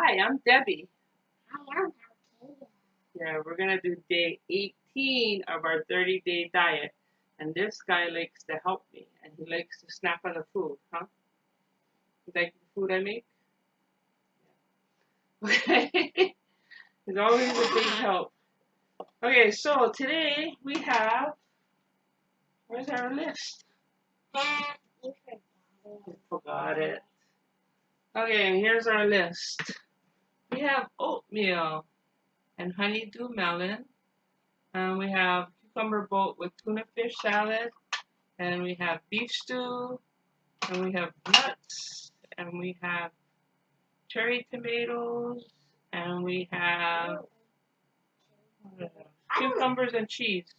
Hi, I'm Debbie. Hi, I'm Althea. Yeah, we're gonna do day 18 of our 30-day diet. And this guy likes to help me, and he likes to snap on the food, huh? You like the food I make? Okay. He's always a big help. Okay, so today we have, where's our list? You Forgot it. Okay, here's our list. We have oatmeal and honeydew melon. And we have cucumber boat with tuna fish salad. And we have beef stew. And we have nuts. And we have cherry tomatoes. And we have cucumbers and cheese.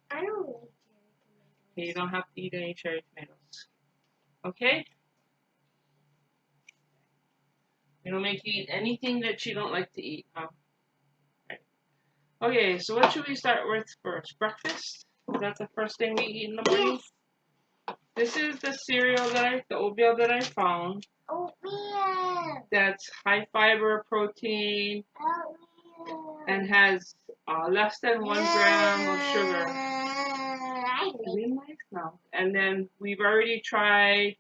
I don't like cherry tomatoes. Okay, you don't have to eat any cherry tomatoes. Okay? We don't make you eat anything that you don't like to eat, huh? Okay, so what should we start with first? Breakfast? Is that the first thing we eat in the morning? Yes. This is the cereal the oatmeal that I found. Oatmeal. That's high fiber protein Oatmeal. and has less than 1 gram of sugar. I like now. And then we've already tried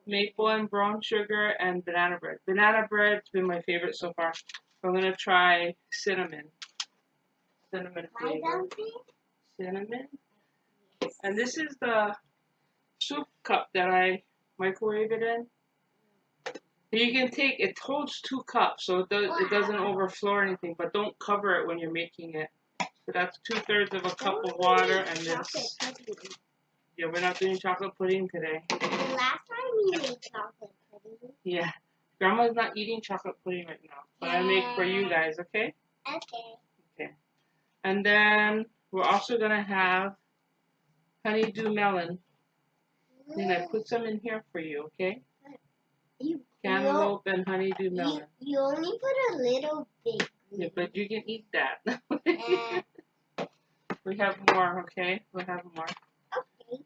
maple and brown sugar and banana bread. Banana bread's been my favorite so far. I'm gonna try cinnamon. Cinnamon flavor. Cinnamon. Yes. And this is the soup cup that I microwave it in. You can take, it holds 2 cups, so it doesn't overflow or anything, but don't cover it when you're making it. So that's 2/3 of a cup of water and this. Yeah, we're not doing chocolate pudding today. The last time we made chocolate pudding. Yeah. Grandma's not eating chocolate pudding right now, but I make for you guys, okay? Okay. Okay. And then we're also gonna have honeydew melon. And I put some in here for you, okay? Cantaloupe and honeydew melon. You only put a little bit. Yeah, but you can eat that. We have more, okay? We'll have more. Okay.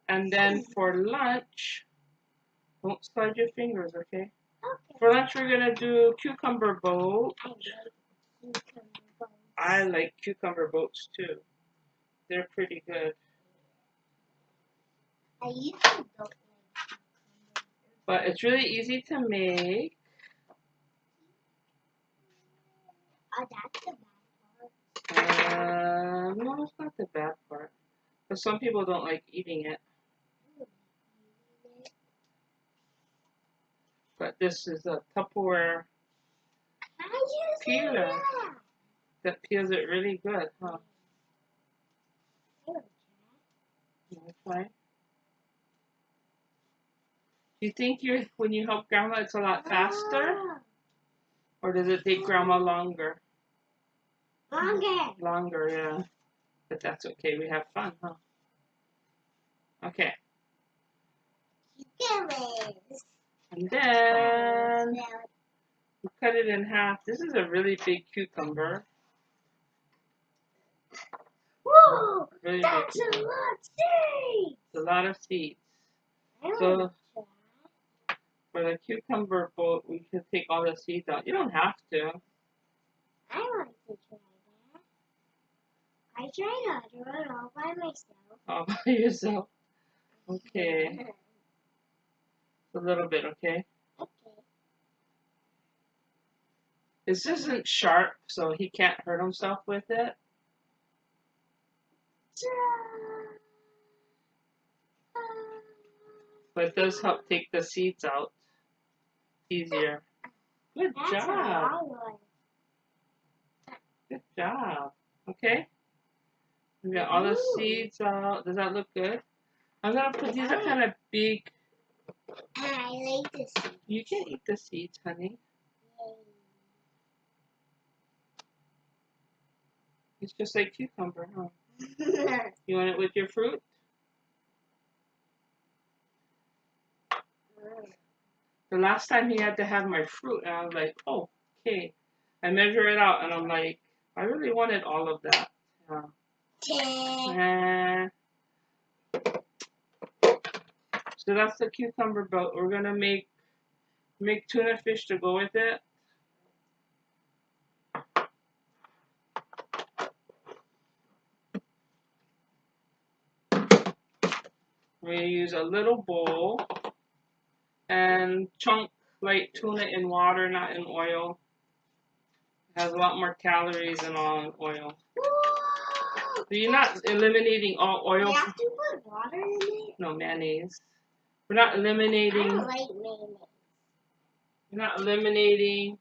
And then for lunch, don't slide your fingers, okay? Okay. For lunch, we're gonna do cucumber boat. I like cucumber boats too. They're pretty good. I usually don't like cucumber. But it's really easy to make. Oh, that's the bad part. No, it's not the bad part. But some people don't like eating it. But this is a Tupperware peeler that peels it really good, huh? That's right. Do you think when you help Grandma, it's a lot faster? Or does it take Grandma longer? Longer, yeah. But that's okay. We have fun, huh? Okay. And then we cut it in half. This is a really big cucumber. Whoa! Really That's big a lot of seeds! It's a lot of seeds. So for the cucumber boat, we can take all the seeds out. You don't have to. I want to try that. I tried to do it all by myself. All by yourself. Okay. A little bit, okay? Okay. This isn't sharp, so he can't hurt himself with it. But it does help take the seeds out easier. Good job. Good job. Okay? We got all the seeds out. Does that look good? I'm gonna put these are kind of big. I like the seeds. You can eat the seeds, honey. It's just like cucumber, huh? You want it with your fruit? The last time he had to have my fruit, and I was like, oh, okay. I measure it out, and I'm like, I really wanted all of that. So that's the cucumber boat. We're gonna make tuna fish to go with it. We're gonna use a little bowl and chunk light tuna in water, not in oil. It has a lot more calories than all oil. Whoa! So you're not eliminating all oil. You have to put water in it? No, mayonnaise. We're not eliminating. I don't like mayonnaise. You're not eliminating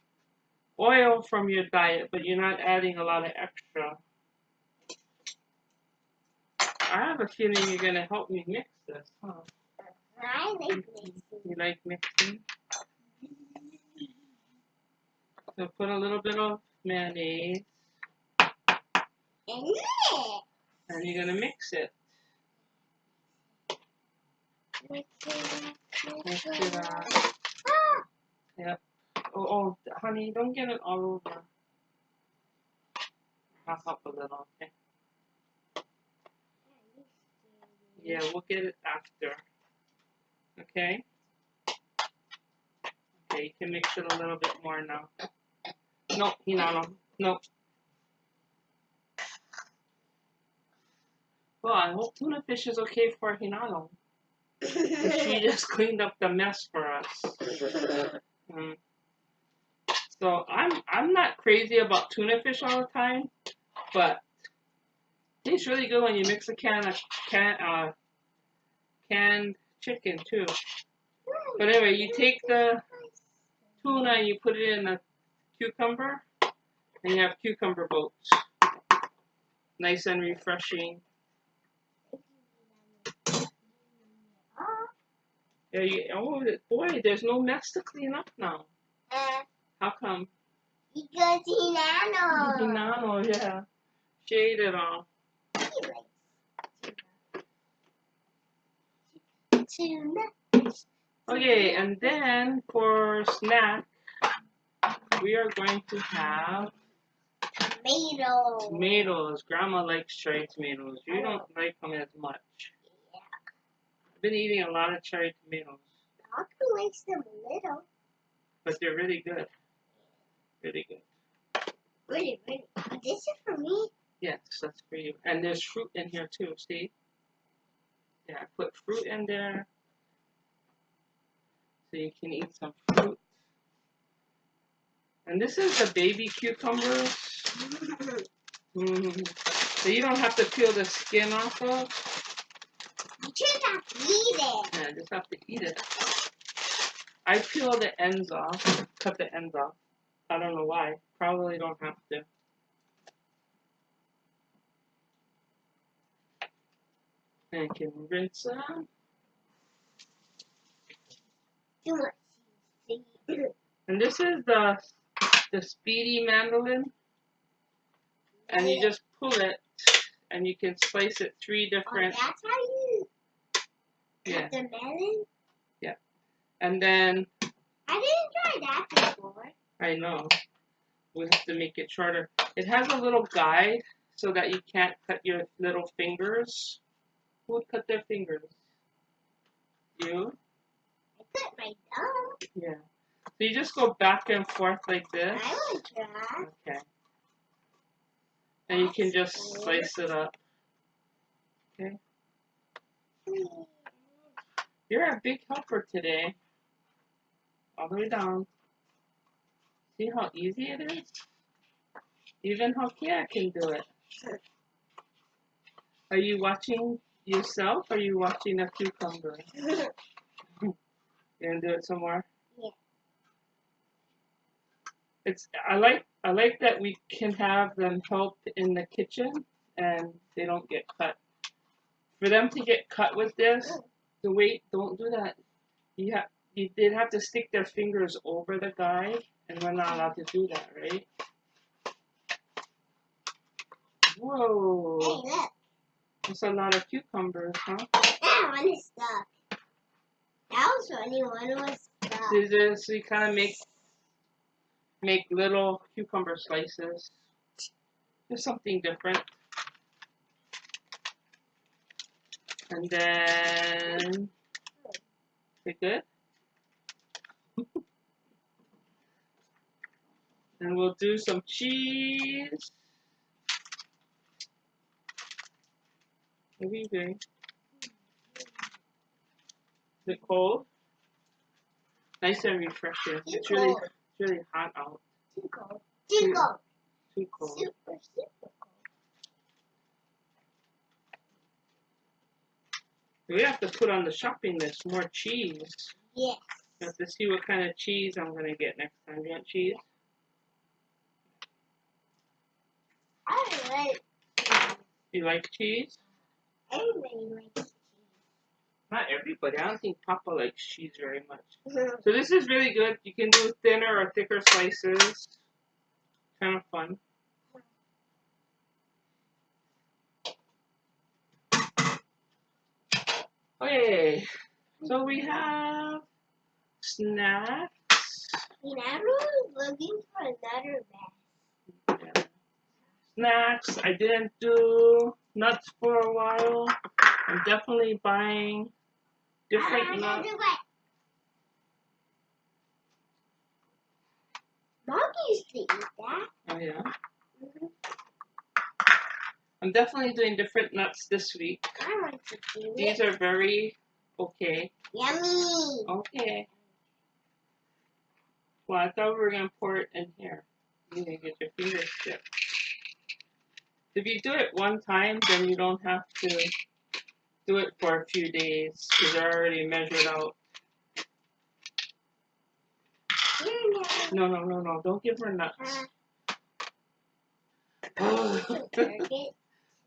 oil from your diet, but you're not adding a lot of extra. I have a feeling you're gonna help me mix this, huh? I like mixing. You like mixing? So put a little bit of mayonnaise, And mix. and you're gonna mix it. Mix it Mix up. it up. Ah! Yep. Oh, honey, don't get it all over. I'll help a little, okay? Yeah, we'll get it after. Okay? Okay, you can mix it a little bit more now. No, Hinano. No. Well, I hope tuna fish is okay for Hinano. She just cleaned up the mess for us. So I'm not crazy about tuna fish all the time, but it's really good when you mix a canned chicken too. But anyway, you take the tuna and you put it in a cucumber, and you have cucumber boats. Nice and refreshing. Oh boy, there's no mess to clean up now. How come? Because Hinano. Hinano, yeah. Shade it off. Tuna. Okay, and then for snack, we are going to have Tomatoes. tomatoes. Grandma likes cherry tomatoes. You don't like them as much. Yeah. I've been eating a lot of cherry tomatoes, Malcolm likes them a little. but they're really good. Really good. Really. This is for me. Yes, that's for you. And there's fruit in here too, see? Yeah, I put fruit in there so you can eat some fruit. And this is the baby cucumbers. So you don't have to peel the skin off of. You just have to eat it. Yeah, just have to eat it. I peel the ends off, cut the ends off. I don't know why. Probably don't have to. And you can rinse them. Too much. And this is the speedy mandolin. And you just pull it, and you can slice it 3 different. Oh, that's how you Yeah. cut the melon? Yeah. And then I didn't try that before. I know. We have to make it shorter. It has a little guide so that you can't cut your little fingers. Who would cut their fingers? You? I cut my thumb. Yeah. So you just go back and forth like this. I want to try. Okay. And you can just slice it up. Okay. You're a big helper today. All the way down. See how easy it is? Even Hokia can do it. Are you watching yourself or are you watching a cucumber? You gonna do it some more? Yeah. I like that we can have them help in the kitchen and they don't get cut. For them to get cut with this, don't do that. They'd have to stick their fingers over the guide, and we're not allowed to do that, right? Whoa. Hey, look. That's a lot of cucumbers, huh? That one is stuck. That was funny. One was stuck. So you kind of make little cucumber slices. Just something different. And then, okay, good. And we'll do some cheese. What are you doing? Is it cold? Nice and refreshing. It's really hot out. Too cold. Too cold. Too cold. Super, super cold. We have to put on the shopping list more cheese. Yes. We have to see what kind of cheese I'm gonna get next time. You want cheese? I You like cheese? everybody likes cheese. Not everybody. I don't think Papa likes cheese very much. So this is really good. You can do thinner or thicker slices. Kind of fun. Okay, so we have snacks. Everyone's looking for another bag. Snacks. I didn't do nuts for a while. I'm definitely buying different nuts. Mom used to eat that. Oh yeah. I'm definitely doing different nuts this week. I want to do These are very okay. Yummy. Okay. Well, I thought we were gonna pour it in here. You need to get your fingers dipped. If you do it one time, then you don't have to do it for a few days because they're already measured out. No. Don't give her nuts.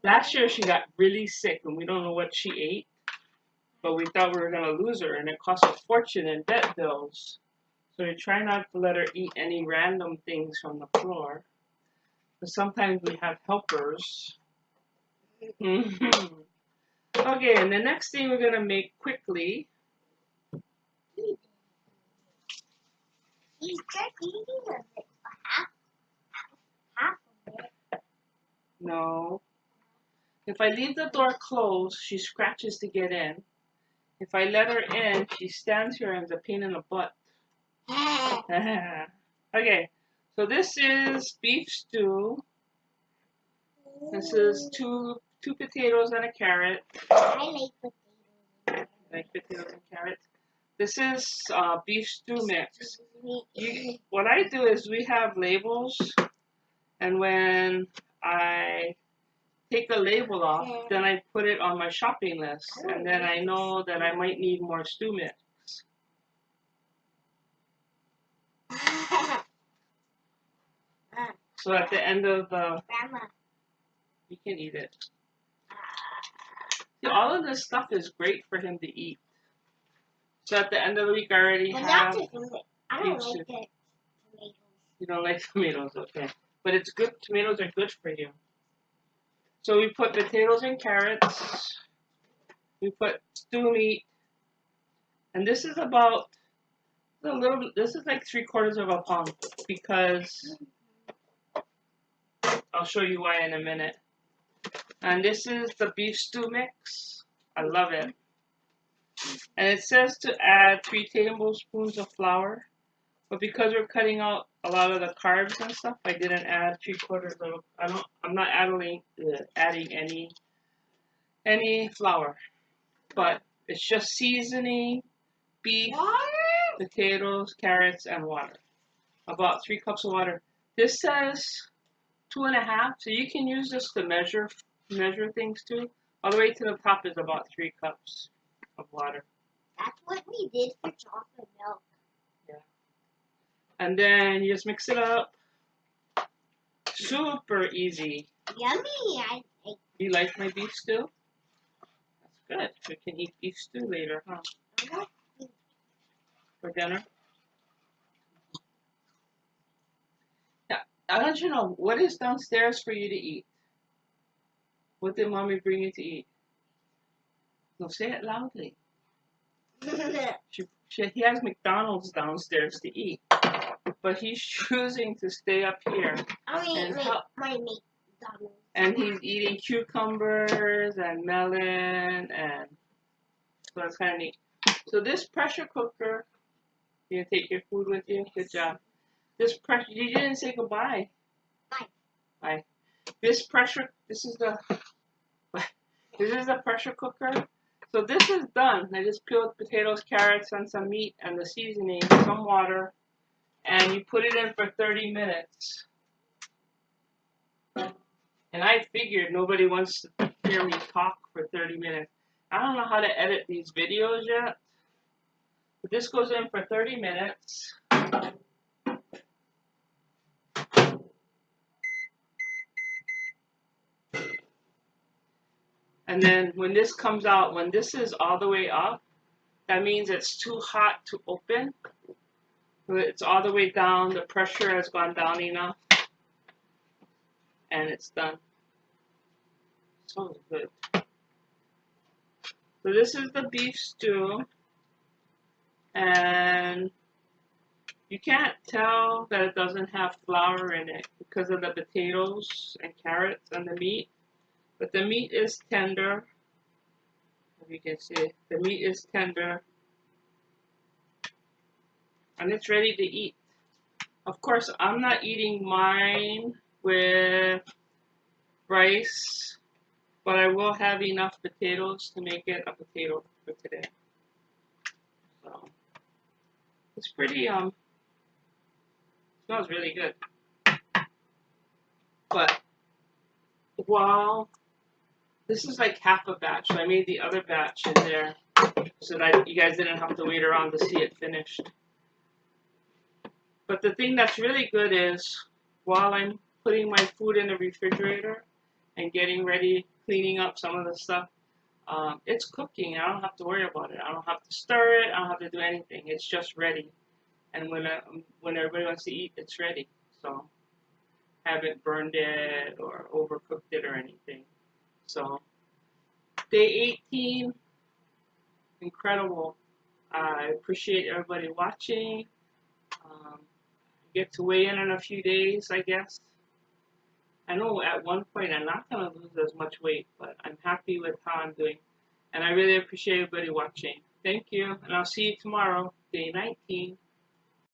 Last year she got really sick and we don't know what she ate. But we thought we were going to lose her and it cost a fortune in vet bills. So we try not to let her eat any random things from the floor. But sometimes we have helpers. Okay, and the next thing we're going to make quickly. He's just eating half of it. No. If I leave the door closed, she scratches to get in. If I let her in, she stands here and is a pain in the butt. Okay, so this is beef stew. This is two potatoes and a carrot. I like potatoes and carrots. This is beef stew mix. What I do is we have labels, and when I take a label off, then I put it on my shopping list, and then I know that I might need more stew mix. So at the end of you can eat it. See, all of this stuff is great for him to eat. So at the end of the week, I already have. I don't like the tomatoes. You don't like tomatoes, okay? But it's good. Tomatoes are good for you. So we put potatoes and carrots. We put stew meat, and this is about a little. This is like 3/4 of a pound because I'll show you why in a minute. And this is the beef stew mix. I love it. And it says to add 3 tablespoons of flour, but because we're cutting out a lot of the carbs and stuff, I didn't add 3/4 of. I'm not adding any flour, but it's just seasoning, beef, potatoes, carrots, and water. About 3 cups of water. This says 2.5, so you can use this to measure things too. All the way to the top is about 3 cups of water. That's what we did for chocolate milk. Yeah. And then you just mix it up. Super easy. Yummy. You like my beef stew? That's good. We can eat beef stew later, huh? For dinner? Yeah. I want you to know, what is downstairs for you to eat? What did Mommy bring you to eat? No, say it loudly. He has McDonald's downstairs to eat, but he's choosing to stay up here. My McDonald's. And he's eating cucumbers and melon, and so that's kind of neat. So this pressure cooker, you gonna take your food with you? Good job. You didn't say goodbye. Bye. Bye. This is the pressure cooker. So this is done. I just peeled potatoes, carrots, and some meat and the seasoning, some water, and you put it in for 30 minutes. And I figured nobody wants to hear me talk for 30 minutes. I don't know how to edit these videos yet. But this goes in for 30 minutes. And then when this comes out, when this is all the way up, that means it's too hot to open. It's all the way down. The pressure has gone down enough. And it's done. So good. So this is the beef stew. And you can't tell that it doesn't have flour in it because of the potatoes and carrots and the meat. But the meat is tender. As you can see, the meat is tender. And it's ready to eat. Of course, I'm not eating mine with rice, but I will have enough potatoes to make it a potato for today. So it's pretty smells really good. But while this is like half a batch, so I made the other batch in there so that you guys didn't have to wait around to see it finished. But the thing that's really good is while I'm putting my food in the refrigerator and getting ready, cleaning up some of the stuff, it's cooking. I don't have to worry about it. I don't have to stir it. I don't have to do anything. It's just ready. And when everybody wants to eat, it's ready. So I haven't burned it or overcooked it or anything. So day 18, incredible. I appreciate everybody watching. Get to weigh in a few days, I guess. I know at one point I'm not going to lose as much weight, but I'm happy with how I'm doing. And I really appreciate everybody watching. Thank you, and I'll see you tomorrow, day 19.